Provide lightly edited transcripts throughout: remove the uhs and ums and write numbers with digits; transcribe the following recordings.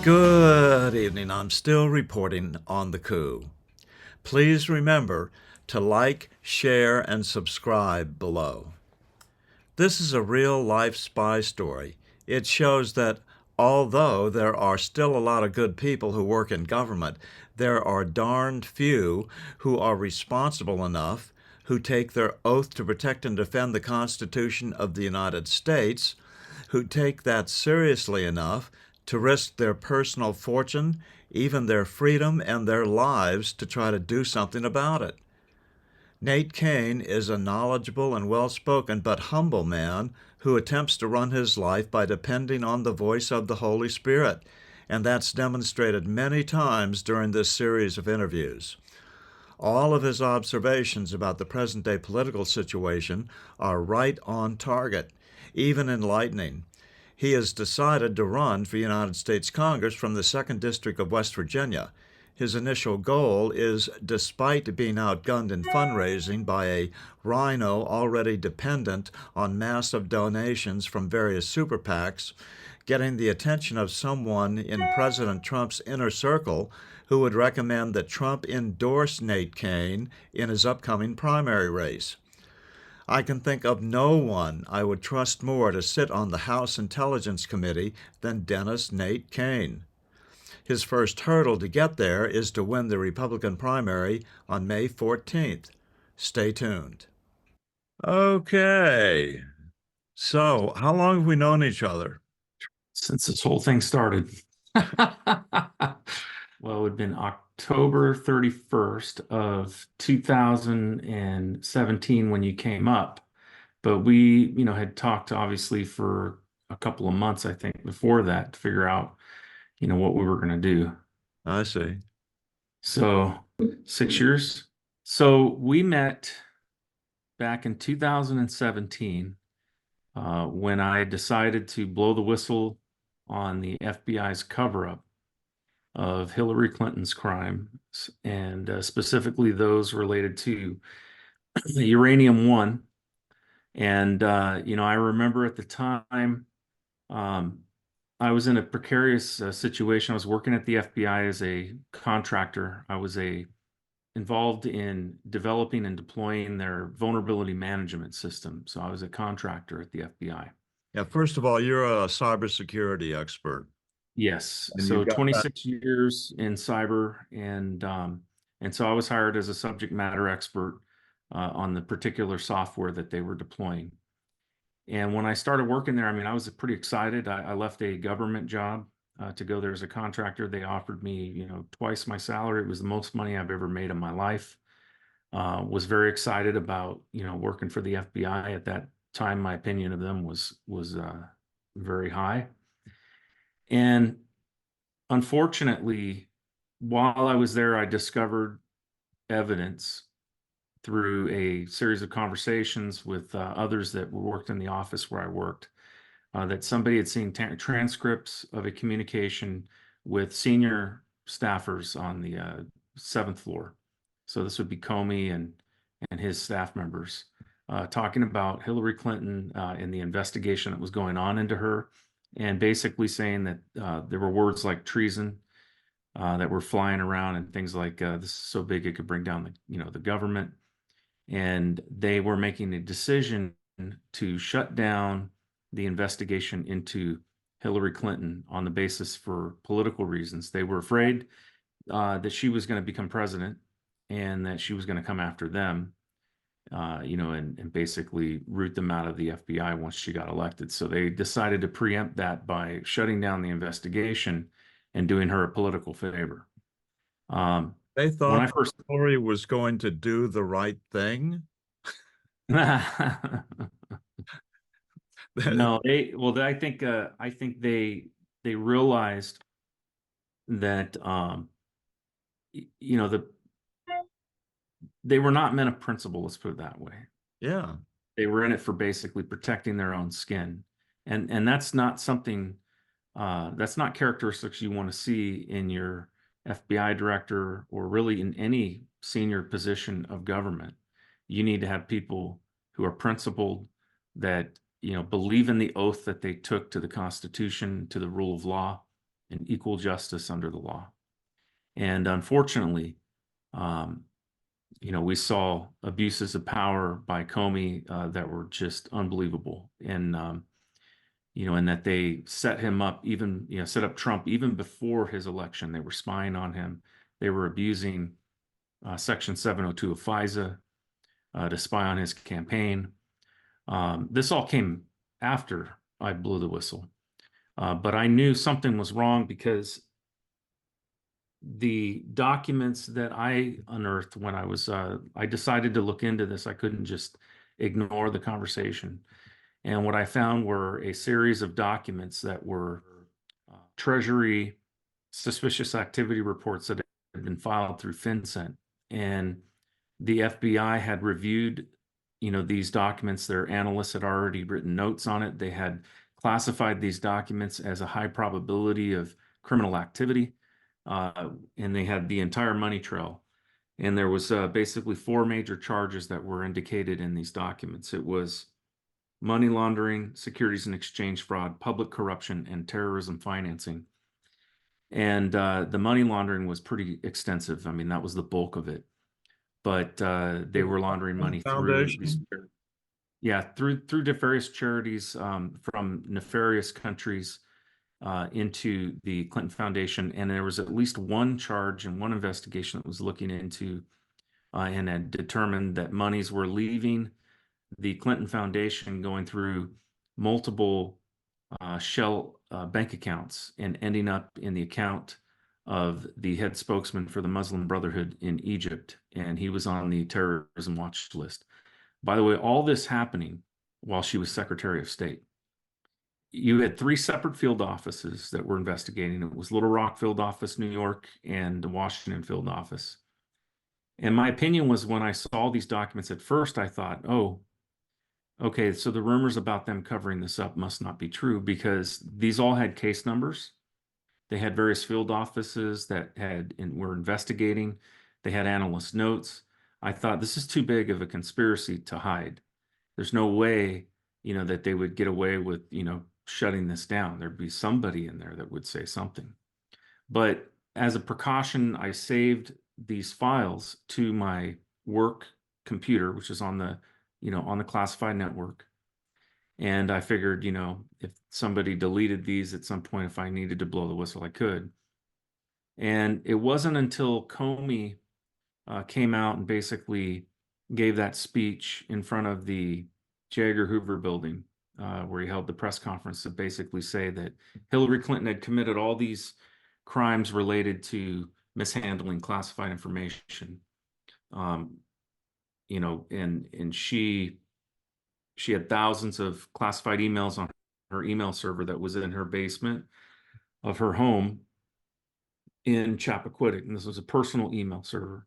Good evening. I'm still reporting on the coup. Please remember to like, share, and subscribe below. This is a real life spy story. It shows that although there are still a lot of good people who work in government, there are darned few who are responsible enough, who take their oath to protect and defend the Constitution of the United States, who take that seriously enough to risk their personal fortune, even their freedom and their lives to try to do something about it. Nate Cain is a knowledgeable and well-spoken but humble man who attempts to run his life by depending on the voice of the Holy Spirit, and that's demonstrated many times during this series of interviews. All of his observations about the present-day political situation are right on target, even enlightening. He has decided to run for United States Congress from the 2nd District of West Virginia. His initial goal is, despite being outgunned in fundraising by a rhino already dependent on massive donations from various super PACs, getting the attention of someone in President Trump's inner circle who would recommend that Trump endorse Nate Cain in his upcoming primary race. I can think of no one I would trust more to sit on the House Intelligence Committee than Dennis Nate Cain. His first hurdle to get there is to win the Republican primary on May 14th. Stay tuned. Okay. So, how long have we known each other? Since this whole thing started. Well, it would have been October 31st of 2017 when you came up. But we, had talked obviously for a couple of months, I think, before that to figure out, what we were going to do. I see. So 6 years. So we met back in 2017 when I decided to blow the whistle on the FBI's cover-up of Hillary Clinton's crimes, and specifically those related to the Uranium One. And, I remember at the time, I was in a precarious situation. I was working at the FBI as a contractor. I was involved in developing and deploying their vulnerability management system. So I was a contractor at the FBI. Yeah, first of all, you're a cybersecurity expert. Yes. And So you've got that. 26 years in cyber, and so I was hired as a subject matter expert on the particular software that they were deploying. And when I started working there, I was pretty excited. I left a government job to go there as a contractor. They offered me, twice my salary. It was the most money I've ever made in my life. Was very excited about, working for the FBI at that time. My opinion of them was very high. And unfortunately, while I was there, I discovered evidence through a series of conversations with others that worked in the office where I worked, that somebody had seen transcripts of a communication with senior staffers on the 7th floor. So this would be Comey and his staff members talking about Hillary Clinton and the investigation that was going on into her, and basically saying that there were words like treason that were flying around and things like this is so big it could bring down the government. And they were making a decision to shut down the investigation into Hillary Clinton on the basis for political reasons. They were afraid that she was going to become president and that she was going to come after them, and basically root them out of the FBI once she got elected. So they decided to preempt that by shutting down the investigation and doing her a political favor. They When thought I first Hillary was going to do the right thing. No, I think they realized that they were not men of principle, let's put it that way. Yeah. They were in it for basically protecting their own skin. And that's not something that's not characteristics you want to see in your FBI director or really in any senior position of government. You need to have people who are principled, that believe in the oath that they took to the Constitution, to the rule of law, and equal justice under the law. And unfortunately, we saw abuses of power by Comey that were just unbelievable. And, and that they set him up, even, set up Trump even before his election. They were spying on him. They were abusing Section 702 of FISA to spy on his campaign. This all came after I blew the whistle. But I knew something was wrong because the documents that I unearthed when I decided to look into this. I couldn't just ignore the conversation. And what I found were a series of documents that were Treasury suspicious activity reports that had been filed through FinCEN. And the FBI had reviewed, these documents. Their analysts had already written notes on it. They had classified these documents as a high probability of criminal activity. And they had the entire money trail. And there was basically 4 major charges that were indicated in these documents. It was money laundering, securities and exchange fraud, public corruption, and terrorism financing. And the money laundering was pretty extensive. I mean, that was the bulk of it. But they were laundering money through these, through various charities from nefarious countries into the Clinton Foundation. And there was at least one charge and one investigation that was looking into and had determined that monies were leaving the Clinton Foundation, going through multiple shell bank accounts and ending up in the account of the head spokesman for the Muslim Brotherhood in Egypt. And he was on the terrorism watch list. By the way, all this happening while she was Secretary of State. You had 3 separate field offices that were investigating. It was Little Rock Field Office, New York, and the Washington Field Office. And my opinion was, when I saw these documents at first, I thought, oh, okay, so the rumors about them covering this up must not be true, because these all had case numbers. They had various field offices that were investigating. They had analyst notes. I thought, this is too big of a conspiracy to hide. There's no way, that they would get away with, shutting this down. There'd be somebody in there that would say something. But as a precaution, I saved these files to my work computer, which is on the classified network. And I figured, if somebody deleted these at some point, if I needed to blow the whistle, I could. And it wasn't until Comey came out and basically gave that speech in front of the J. Edgar Hoover building, where he held the press conference to basically say that Hillary Clinton had committed all these crimes related to mishandling classified information. And she had thousands of classified emails on her email server that was in her basement of her home in Chappaquiddick. And this was a personal email server.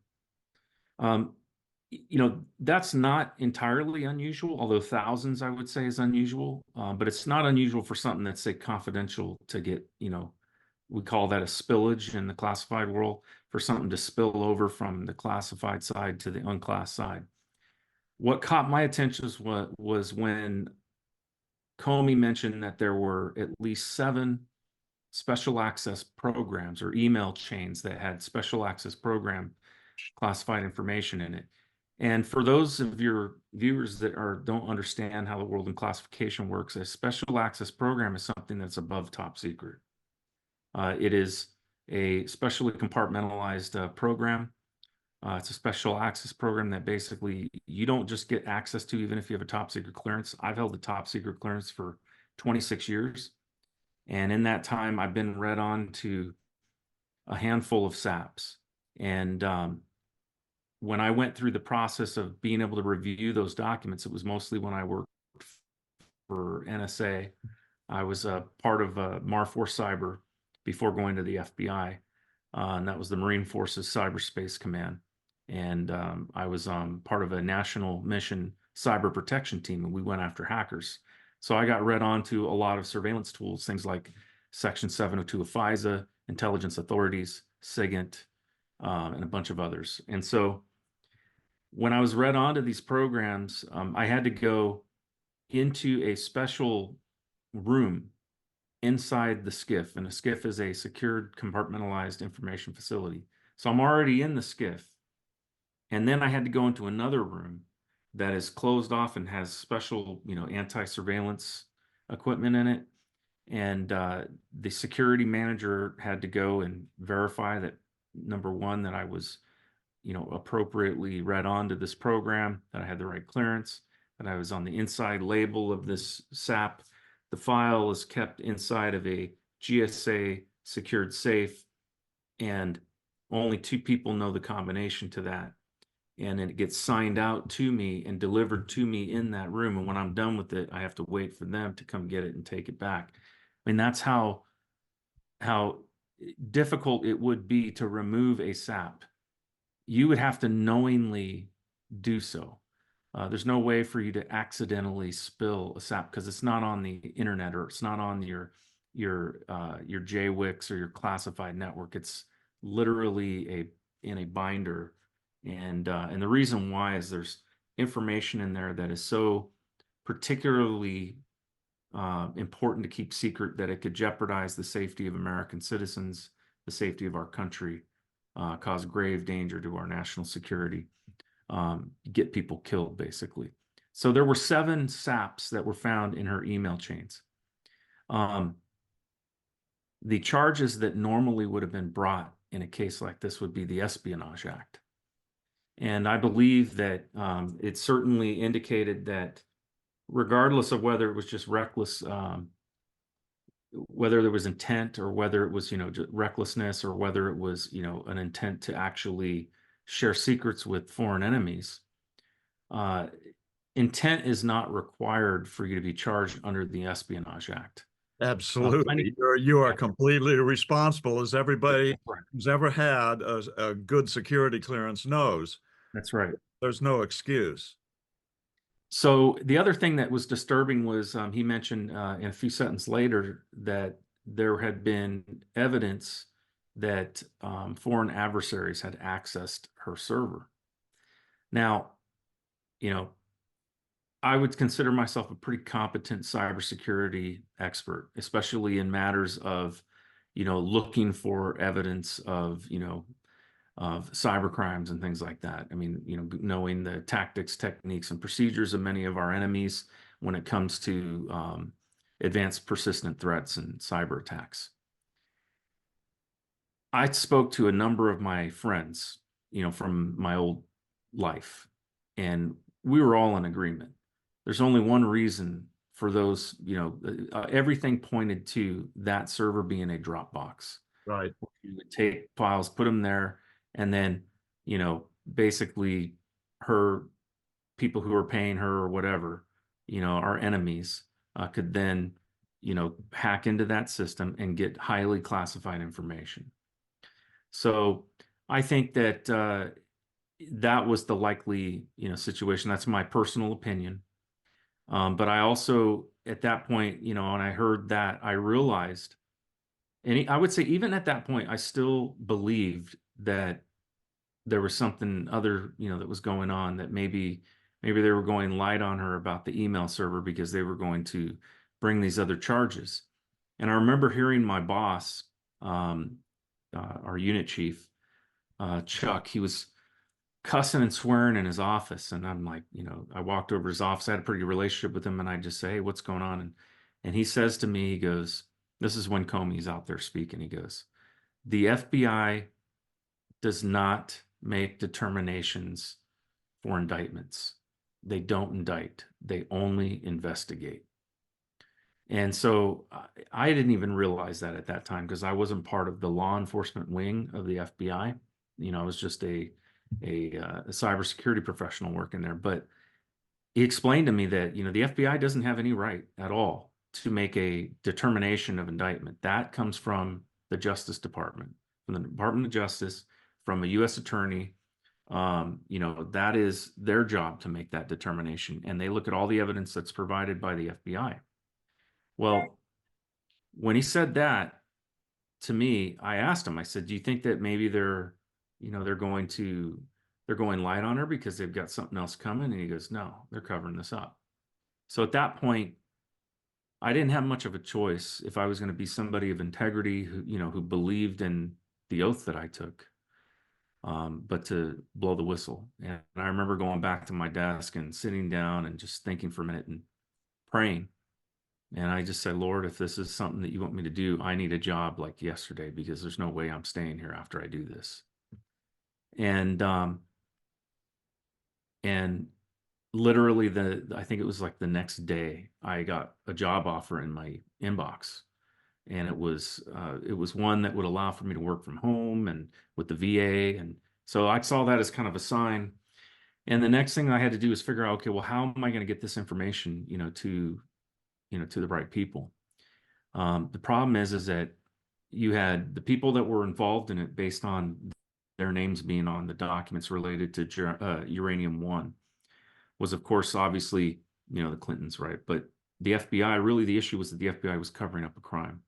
That's not entirely unusual, although thousands, I would say, is unusual. But it's not unusual for something that's, say, confidential to get, we call that a spillage in the classified world, for something to spill over from the classified side to the unclassed side. What caught my attention was when Comey mentioned that there were at least 7 special access programs or email chains that had special access program classified information in it. And for those of your viewers that don't understand how the world in classification works, a special access program is something that's above top secret. It is a specially compartmentalized program. It's a special access program that basically you don't just get access to, even if you have a top secret clearance. I've held a top secret clearance for 26 years. And in that time, I've been read on to a handful of SAPs. And when I went through the process of being able to review those documents, it was mostly when I worked for NSA. I was a part of MAR4 Cyber before going to the FBI. And that was the Marine Forces Cyberspace Command. And I was part of a national mission cyber protection team, and we went after hackers. So I got read on to a lot of surveillance tools, things like Section 702 of FISA, intelligence authorities, SIGINT, and a bunch of others. And so when I was read on to these programs, I had to go into a special room inside the skiff, and a skiff is a secured compartmentalized information facility. So I'm already in the skiff, and then I had to go into another room that is closed off and has special, anti-surveillance equipment in it. And the security manager had to go and verify that, number one, that I was, appropriately read on to this program, that I had the right clearance, that I was on the inside label of this SAP. The file is kept inside of a GSA secured safe, and only 2 people know the combination to that. And it gets signed out to me and delivered to me in that room. And when I'm done with it, I have to wait for them to come get it and take it back. I mean, that's how difficult it would be to remove a SAP. You would have to knowingly do so. There's no way for you to accidentally spill a SAP because it's not on the internet, or it's not on your JWICs or your classified network. It's literally in a binder. And the reason why is there's information in there that is so particularly important to keep secret that it could jeopardize the safety of American citizens, the safety of our country, cause grave danger to our national security, get people killed, basically. So there were 7 SAPs that were found in her email chains. The charges that normally would have been brought in a case like this would be the Espionage Act. And I believe that it certainly indicated that regardless of whether it was just reckless, whether there was intent, or whether it was, just recklessness, or whether it was, an intent to actually share secrets with foreign enemies, intent is not required for you to be charged under the Espionage Act. Absolutely. You are completely responsible, as everybody who's ever had a good security clearance knows. That's right. There's no excuse. So the other thing that was disturbing was he mentioned in a few sentences later that there had been evidence that foreign adversaries had accessed her server. Now, I would consider myself a pretty competent cybersecurity expert, especially in matters of, looking for evidence of, of cyber crimes and things like that. I mean, knowing the tactics, techniques, and procedures of many of our enemies when it comes to advanced persistent threats and cyber attacks. I spoke to a number of my friends, from my old life, and we were all in agreement. There's only one reason for those, everything pointed to that server being a Dropbox. Right. You would take files, put them there, and then, basically people who are paying her or whatever, our enemies, could then, hack into that system and get highly classified information. So I think that that was the likely, situation. That's my personal opinion. But I also, at that point, when I heard that, I realized, and I would say even at that point, I still believed that there was something other, that was going on, that maybe they were going light on her about the email server because they were going to bring these other charges. And I remember hearing my boss, our unit chief, Chuck, he was cussing and swearing in his office. And I'm like, I walked over to his office. I had a pretty good relationship with him. And I just say, hey, what's going on? And he says to me, he goes, this is when Comey's out there speaking. He goes, the FBI does not make determinations for indictments. They don't indict. They only investigate. And so I didn't even realize that at that time because I wasn't part of the law enforcement wing of the FBI. I was just a cybersecurity professional working there. But he explained to me that, the FBI doesn't have any right at all to make a determination of indictment. That comes from the Justice Department, from the Department of Justice, from a U.S. attorney. That is their job to make that determination. And they look at all the evidence that's provided by the FBI. Well, when he said that to me, I asked him, I said, do you think that maybe they're going light on her because they've got something else coming? And he goes, no, they're covering this up. So at that point, I didn't have much of a choice if I was going to be somebody of integrity who believed in the oath that I took, but to blow the whistle. And I remember going back to my desk and sitting down and just thinking for a minute and praying. And I just said, Lord, if this is something that you want me to do, I need a job like yesterday, because there's no way I'm staying here after I do this. And and literally I think it was like the next day, I got a job offer in my inbox, and it was one that would allow for me to work from home and with the VA. And so I saw that as kind of a sign. And the next thing I had to do was figure out, okay, well, how am I going to get this information, to the right people? The problem is that you had the people that were involved in it based on their names being on the documents related to uranium one was, of course, obviously, the Clintons, right? But the FBI, really the issue was that the FBI was covering up a crime,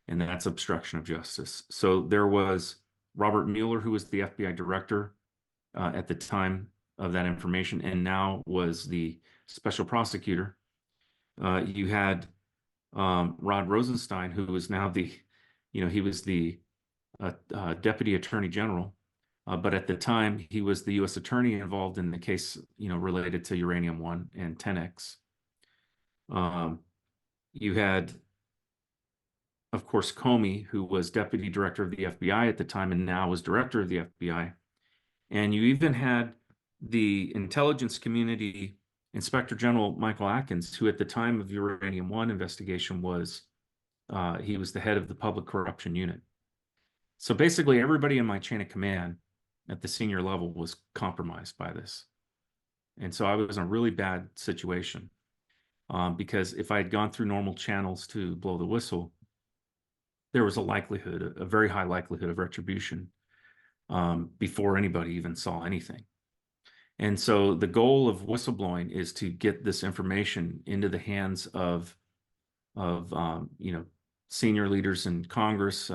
and that's obstruction of justice. So there was Robert Mueller, who was the FBI director at the time of that information, and now was the special prosecutor. You had Rod Rosenstein, who was now he was the deputy attorney general, but at the time he was the U.S. attorney involved in the case, related to uranium one and 10X. You had, of course, Comey, who was deputy director of the FBI at the time and now was director of the FBI. And you even had the intelligence community Inspector General Michael Atkins, who at the time of Uranium One investigation he was the head of the public corruption unit. So basically everybody in my chain of command at the senior level was compromised by this. And so I was in a really bad situation, because if I had gone through normal channels to blow the whistle, there was a very high likelihood of retribution before anybody even saw anything. And so the goal of whistleblowing is to get this information into the hands of senior leaders in Congress,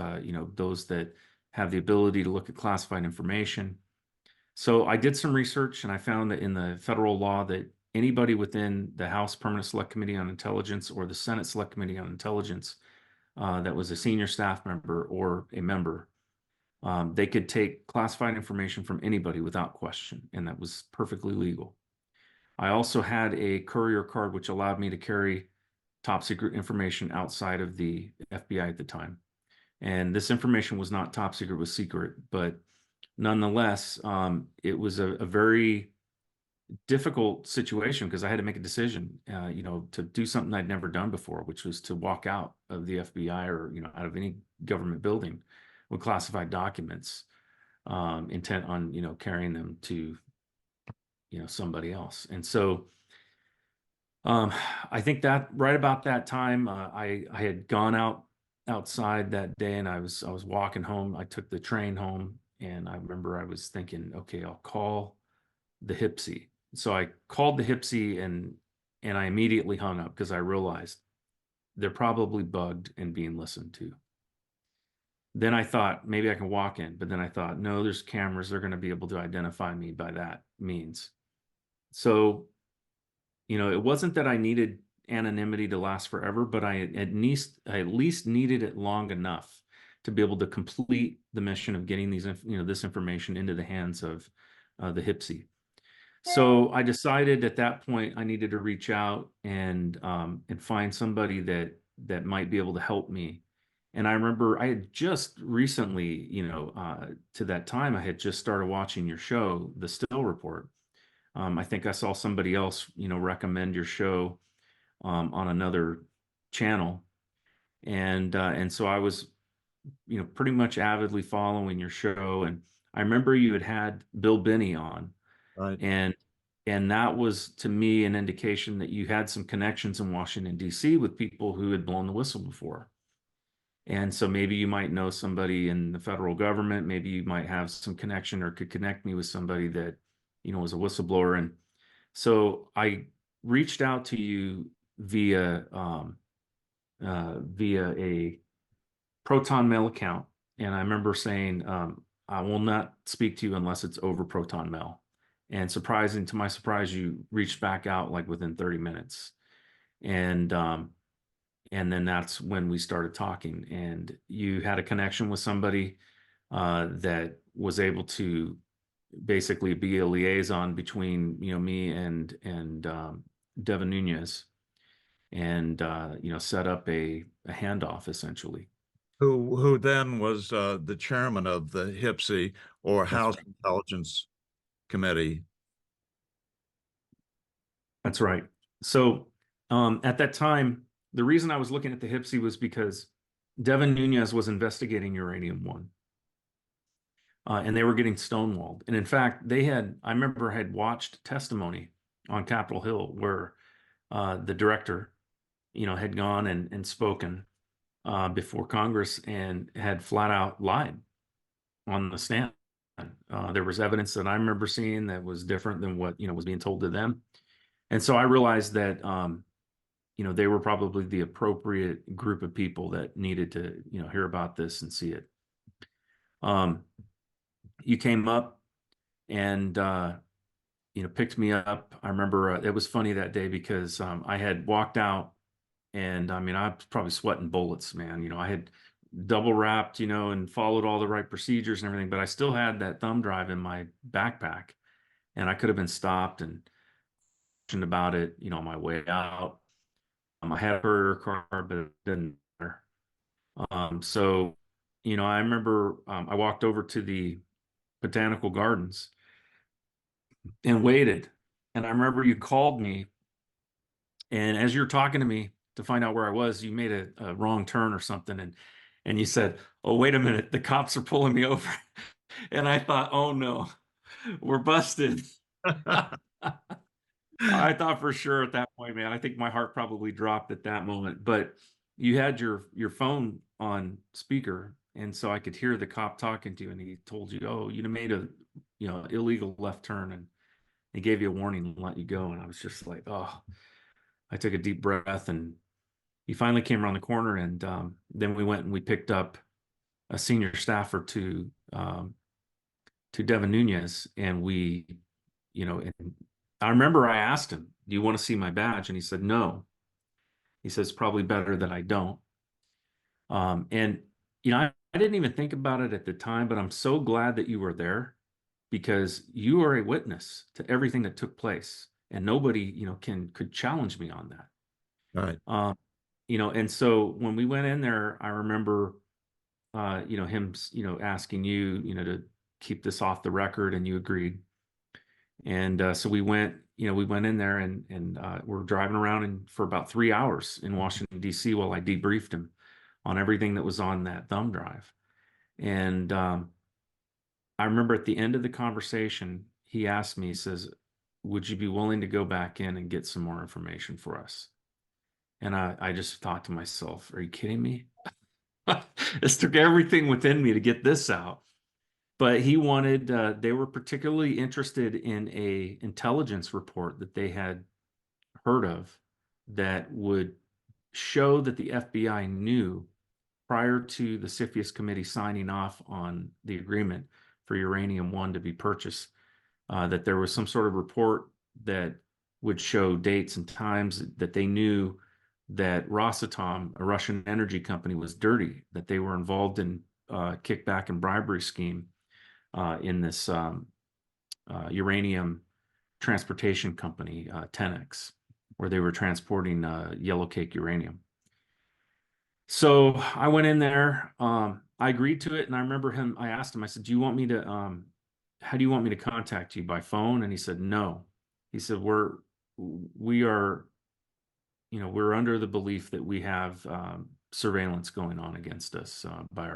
those that have the ability to look at classified information. So I did some research, and I found that in the federal law that anybody within the House Permanent Select Committee on Intelligence or the Senate Select Committee on Intelligence that was a senior staff member or a member, they could take classified information from anybody without question, and that was perfectly legal. I also had a courier card which allowed me to carry top secret information outside of the FBI at the time. And this information was not top secret, it was secret, but nonetheless, it was a very difficult situation because I had to make a decision, to do something I'd never done before, which was to walk out of the FBI or, out of any government building with classified documents, intent on, carrying them to, somebody else. And so I think that right about that time, I had gone outside that day, and I was walking home. I took the train home, and I remember I was thinking, okay, I'll call the HPSI. So I called the HPSI, and I immediately hung up because I realized they're probably bugged and being listened to. Then I thought maybe I can walk in, but then I thought, no, there's cameras. They're going to be able to identify me by that means. So, it wasn't that I needed anonymity to last forever, but I at least needed it long enough to be able to complete the mission of getting this information into the hands of the HPSI. So I decided at that point I needed to reach out and find somebody that might be able to help me. And I remember I had just recently, to that time, I had just started watching your show, The Still Report. I think I saw somebody else, recommend your show on another channel, and so I was, pretty much avidly following your show. And I remember you had Bill Binney on, Right. and that was to me an indication that you had some connections in Washington, D.C. with people who had blown the whistle before. And so maybe you might know somebody in the federal government, maybe you might have some connection or could connect me with somebody that, was a whistleblower. And so I reached out to you via a Proton Mail account. And I remember saying, I will not speak to you unless it's over Proton Mail. And to my surprise, you reached back out like within 30 minutes. And And then that's when we started talking, and you had a connection with somebody that was able to basically be a liaison between, me and Devin Nunez, and set up a handoff essentially. Who then was the chairman of the HIPSI, or That's House right. Intelligence Committee. That's right. So at that time, the reason I was looking at the HIPSI was because Devin Nunez was investigating Uranium One, and they were getting stonewalled. And in fact, I remember, had watched testimony on Capitol Hill where the director, had gone and spoken before Congress and had flat out lied on the stand. There was evidence that I remember seeing that was different than what, was being told to them. And so I realized that, they were probably the appropriate group of people that needed to, hear about this and see it. Um, you came up and, picked me up. I remember it was funny that day because I had walked out, and I mean, I was probably sweating bullets, man. I had double wrapped, and followed all the right procedures and everything, but I still had that thumb drive in my backpack, and I could have been stopped and questioned about it, on my way out. I had a courier car, but it didn't matter. So, I remember I walked over to the botanical gardens and waited. And I remember you called me, and as you're talking to me to find out where I was, you made a wrong turn or something, and you said, "Oh, wait a minute, the cops are pulling me over." And I thought, "Oh no, we're busted." I thought for sure at that point, man. I think my heart probably dropped at that moment. But you had your phone on speaker, and so I could hear the cop talking to you, and he told you, "Oh, you made a illegal left turn," and he gave you a warning and let you go. And I was just like, oh. I took a deep breath, and he finally came around the corner, and then we went and we picked up a senior staffer to Devin Nunez, and and I remember I asked him, "Do you want to see my badge?" And he said, "No." He says, "Probably better that I don't." And I didn't even think about it at the time, but I'm so glad that you were there, because you are a witness to everything that took place, and nobody, could challenge me on that. Right. Um, and so when we went in there, I remember, him, asking you, to keep this off the record, and you agreed. And so we went in there, and we're driving around for about 3 hours in Washington, D.C. while I debriefed him on everything that was on that thumb drive. And I remember at the end of the conversation, he asked me, he says, "Would you be willing to go back in and get some more information for us?" And I just thought to myself, "Are you kidding me?" This took everything within me to get this out. But they were particularly interested in a intelligence report that they had heard of that would show that the FBI knew, prior to the CFIUS committee signing off on the agreement for Uranium One to be purchased, that there was some sort of report that would show dates and times that they knew that Rosatom, a Russian energy company, was dirty, that they were involved in kickback and bribery scheme in this uranium transportation company, Tenex, where they were transporting yellow cake uranium. So I went in there. I agreed to it, and I remember I asked him, I said, "Do you want me to, how do you want me to contact you, by phone?" And he said, "No." He said, we are, we're under the belief that we have surveillance going on against us by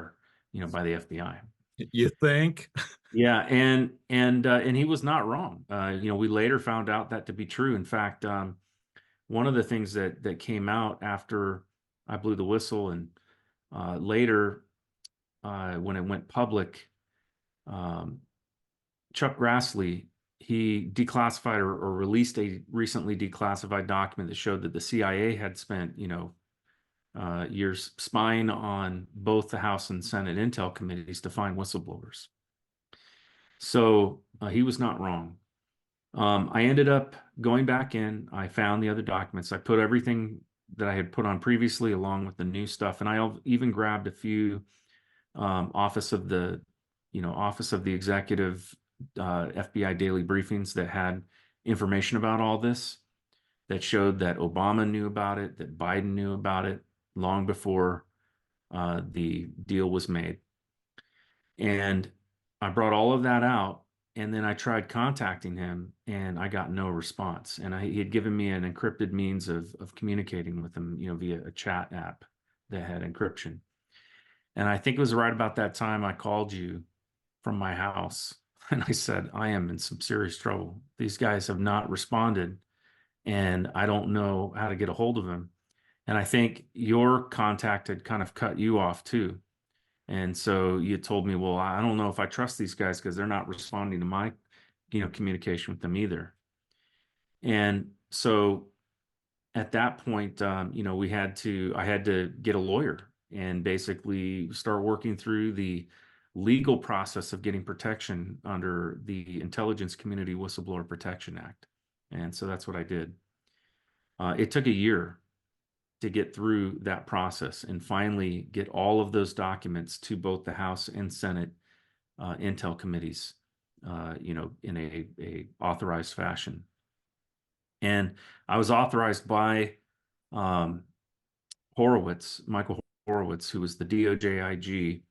the FBI. You think? Yeah, and he was not wrong. We later found out that to be true. In fact, one of the things that came out after I blew the whistle, and later, when it went public, um, Chuck Grassley, he declassified or released a recently declassified document that showed that the CIA had spent, years spying on both the House and Senate Intel committees to find whistleblowers. So he was not wrong. I ended up going back in. I found the other documents. I put everything that I had put on previously, along with the new stuff. And I even grabbed a few Office of the Executive FBI daily briefings that had information about all this, that showed that Obama knew about it, that Biden knew about it long before the deal was made. And I brought all of that out, and then I tried contacting him, and I got no response. And he had given me an encrypted means of communicating with him, via a chat app that had encryption. And I think it was right about that time I called you from my house, and I said, I am in some serious trouble. These guys have not responded, and I don't know how to get a hold of them. And I think your contact had kind of cut you off too. And so you told me, well, I don't know if I trust these guys because they're not responding to my, communication with them either. And so at that point, I had to get a lawyer and basically start working through the legal process of getting protection under the Intelligence Community Whistleblower Protection Act. And so that's what I did. It took a year to get through that process and finally get all of those documents to both the House and Senate intel committees, in a authorized fashion. And I was authorized by Michael Horowitz, who was the DOJ IG,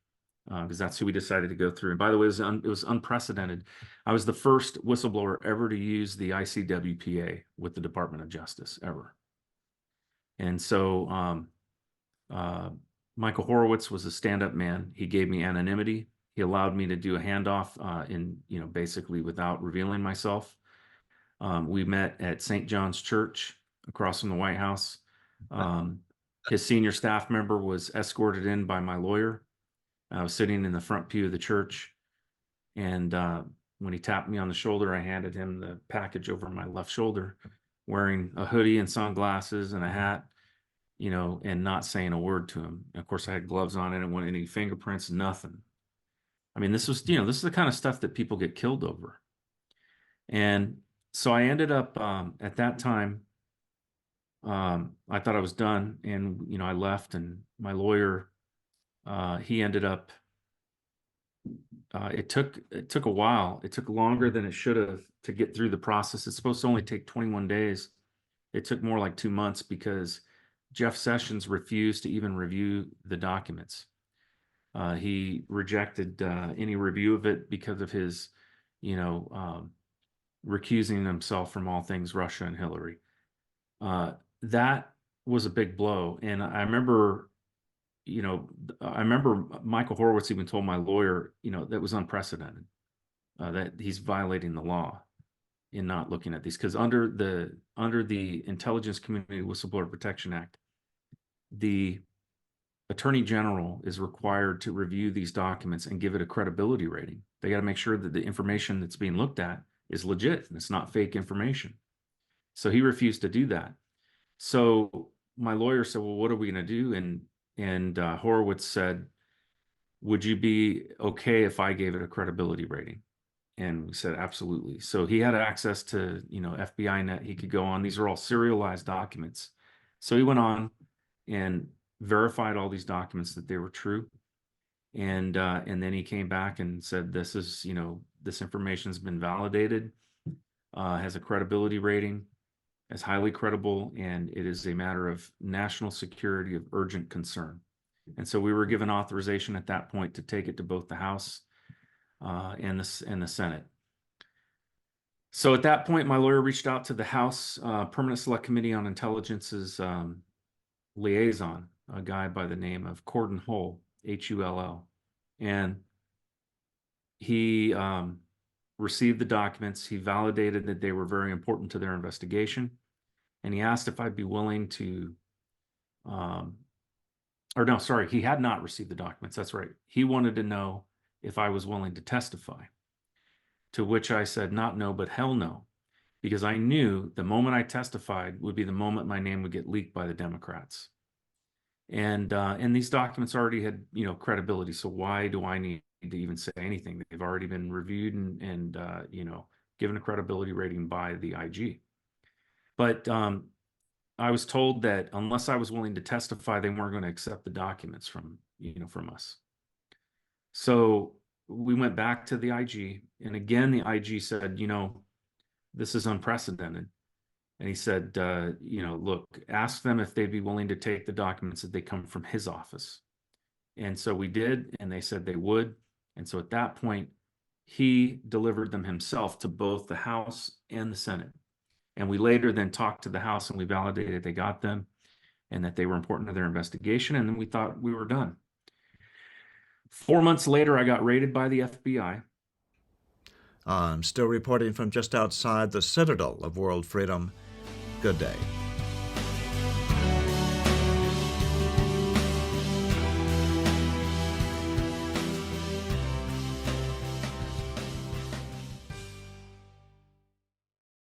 because that's who we decided to go through. And by the way, it was unprecedented. I was the first whistleblower ever to use the ICWPA with the Department of Justice ever. And so Michael Horowitz was a stand-up man. He gave me anonymity. He allowed me to do a handoff basically without revealing myself. We met at St. John's Church across from the White House. His senior staff member was escorted in by my lawyer. I was sitting in the front pew of the church, and when he tapped me on the shoulder, I handed him the package over my left shoulder, wearing a hoodie and sunglasses and a hat, and not saying a word to him. And of course, I had gloves on. I didn't want any fingerprints, nothing. I mean, this is the kind of stuff that people get killed over. And so I ended up, at that time, I thought I was done, and, I left, and my lawyer, he ended up, it took a while. It took longer than it should have to get through the process. It's supposed to only take 21 days. It took more like 2 months because Jeff Sessions refused to even review the documents. He rejected any review of it because of his, recusing himself from all things Russia and Hillary. That was a big blow. And I remember Michael Horowitz even told my lawyer, that was unprecedented, that he's violating the law in not looking at these. Because under the Intelligence Community Whistleblower Protection Act, the Attorney General is required to review these documents and give it a credibility rating. They got to make sure that the information that's being looked at is legit and it's not fake information. So he refused to do that. So my lawyer said, well, what are we going to do? And Horowitz said, would you be okay if I gave it a credibility rating? And we said, absolutely. So he had access to, FBI net. He could go on. These are all serialized documents. So he went on and verified all these documents that they were true. And then he came back and said, this is, this information has been validated, has a credibility rating, is highly credible, and it is a matter of national security of urgent concern. And so we were given authorization at that point to take it to both the House and the Senate. So at that point, my lawyer reached out to the House Permanent Select Committee on Intelligence's liaison, a guy by the name of Cordon Hull, Hull. And he received the documents. He validated that they were very important to their investigation. And he asked if I'd be willing to, he had not received the documents. That's right. He wanted to know if I was willing to testify, to which I said, not no, but hell no, because I knew the moment I testified would be the moment my name would get leaked by the Democrats. And these documents already had, credibility. So why do I need to even say anything? They've already been reviewed and given a credibility rating by the IG. But I was told that unless I was willing to testify, they weren't going to accept the documents from us. So we went back to the IG, and again, the IG said, this is unprecedented. And he said, look, ask them if they'd be willing to take the documents that they come from his office. And so we did, and they said they would. And so at that point, he delivered them himself to both the House and the Senate. And we later then talked to the House, and we validated they got them and that they were important to their investigation. And then we thought we were done. 4 months later, I got raided by the FBI. I'm still reporting from just outside the citadel of world freedom. Good day.